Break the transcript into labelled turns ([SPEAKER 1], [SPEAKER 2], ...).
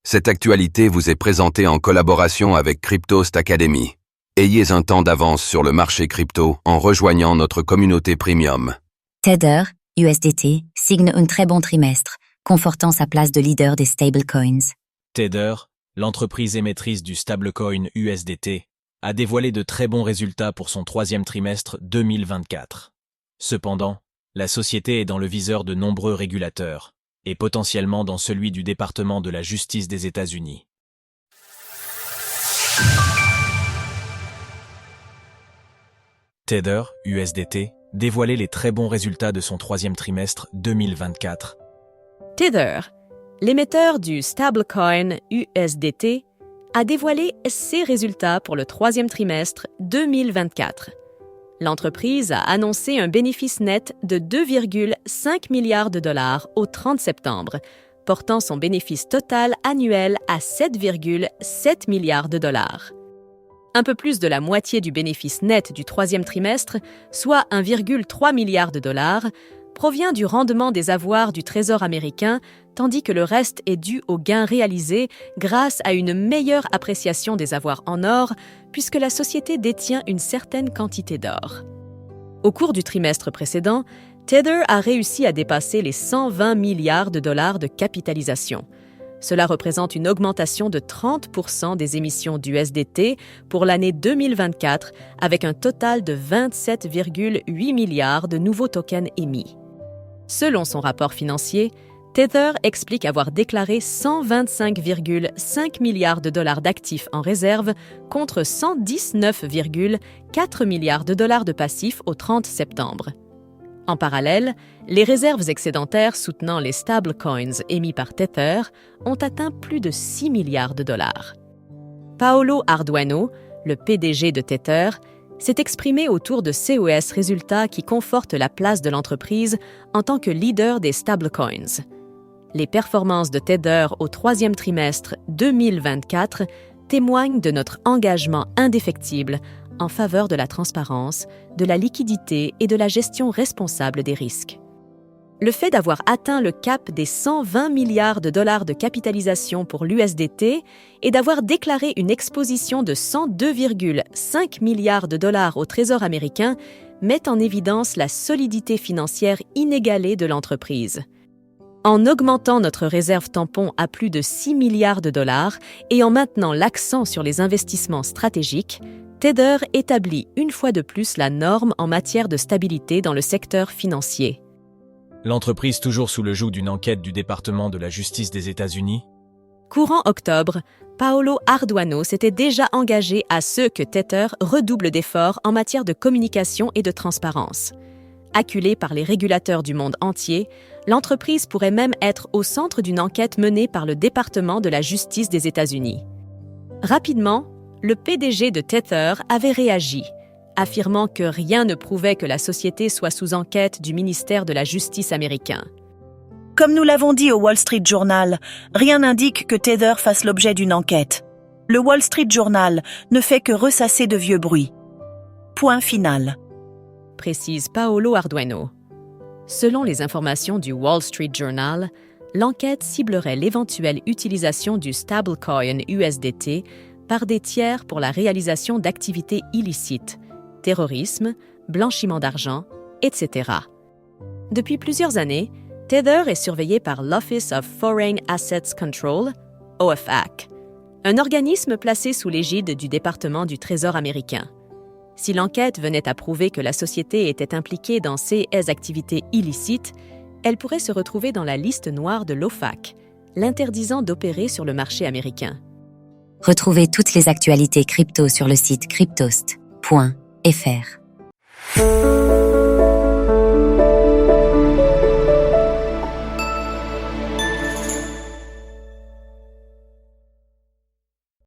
[SPEAKER 1] Cette actualité vous est présentée en collaboration avec Cryptost Academy. Ayez un temps d'avance sur le marché crypto en rejoignant notre communauté premium.
[SPEAKER 2] Tether, USDT, signe un très bon trimestre, confortant sa place de leader des stablecoins.
[SPEAKER 3] Tether, l'entreprise émettrice du stablecoin USDT, a dévoilé de très bons résultats pour son troisième trimestre 2024. Cependant, la société est dans le viseur de nombreux régulateurs, et potentiellement dans celui du département de la justice des États-Unis. Tether, USDT, dévoilait les très bons résultats de son troisième trimestre 2024.
[SPEAKER 4] Tether, l'émetteur du stablecoin USDT, a dévoilé ses résultats pour le troisième trimestre 2024. L'entreprise a annoncé un bénéfice net de 2,5 milliards de dollars au 30 septembre, portant son bénéfice total annuel à 7,7 milliards de dollars. Un peu plus de la moitié du bénéfice net du troisième trimestre, soit 1,3 milliard de dollars, provient du rendement des avoirs du Trésor américain, tandis que le reste est dû aux gains réalisés grâce à une meilleure appréciation des avoirs en or, puisque la société détient une certaine quantité d'or. Au cours du trimestre précédent, Tether a réussi à dépasser les 120 milliards de dollars de capitalisation. Cela représente une augmentation de 30% des émissions d'USDT pour l'année 2024, avec un total de 27,8 milliards de nouveaux tokens émis. Selon son rapport financier, Tether explique avoir déclaré 125,5 milliards de dollars d'actifs en réserve contre 119,4 milliards de dollars de passifs au 30 septembre. En parallèle, les réserves excédentaires soutenant les stablecoins émis par Tether ont atteint plus de 6 milliards de dollars. Paolo Ardoino, le PDG de Tether, s'est exprimé autour de COS résultats qui confortent la place de l'entreprise en tant que leader des stablecoins. Les performances de Tether au troisième trimestre 2024 témoignent de notre engagement indéfectible en faveur de la transparence, de la liquidité et de la gestion responsable des risques. Le fait d'avoir atteint le cap des 120 milliards de dollars de capitalisation pour l'USDT et d'avoir déclaré une exposition de 102,5 milliards de dollars au Trésor américain met en évidence la solidité financière inégalée de l'entreprise. En augmentant notre réserve tampon à plus de 6 milliards de dollars et en maintenant l'accent sur les investissements stratégiques, Tether établit une fois de plus la norme en matière de stabilité dans le secteur financier.
[SPEAKER 3] L'entreprise toujours sous le joug d'une enquête du département de la justice des États-Unis.
[SPEAKER 4] Courant octobre, Paolo Ardoino s'était déjà engagé à ce que Tether redouble d'efforts en matière de communication et de transparence. Acculée par les régulateurs du monde entier, l'entreprise pourrait même être au centre d'une enquête menée par le département de la justice des États-Unis. Rapidement, le PDG de Tether avait réagi, affirmant que rien ne prouvait que la société soit sous enquête du ministère de la Justice américain.
[SPEAKER 5] Comme nous l'avons dit au Wall Street Journal, rien n'indique que Tether fasse l'objet d'une enquête. Le Wall Street Journal ne fait que ressasser de vieux bruits. Point final.
[SPEAKER 4] Précise Paolo Ardoino. Selon les informations du Wall Street Journal, l'enquête ciblerait l'éventuelle utilisation du stablecoin USDT par des tiers pour la réalisation d'activités illicites, terrorisme, blanchiment d'argent, etc. Depuis plusieurs années, Tether est surveillé par l'Office of Foreign Assets Control, OFAC, un organisme placé sous l'égide du département du Trésor américain. Si l'enquête venait à prouver que la société était impliquée dans ces activités illicites, elle pourrait se retrouver dans la liste noire de l'OFAC, l'interdisant d'opérer sur le marché américain.
[SPEAKER 2] Retrouvez toutes les actualités crypto sur le site cryptost.fr.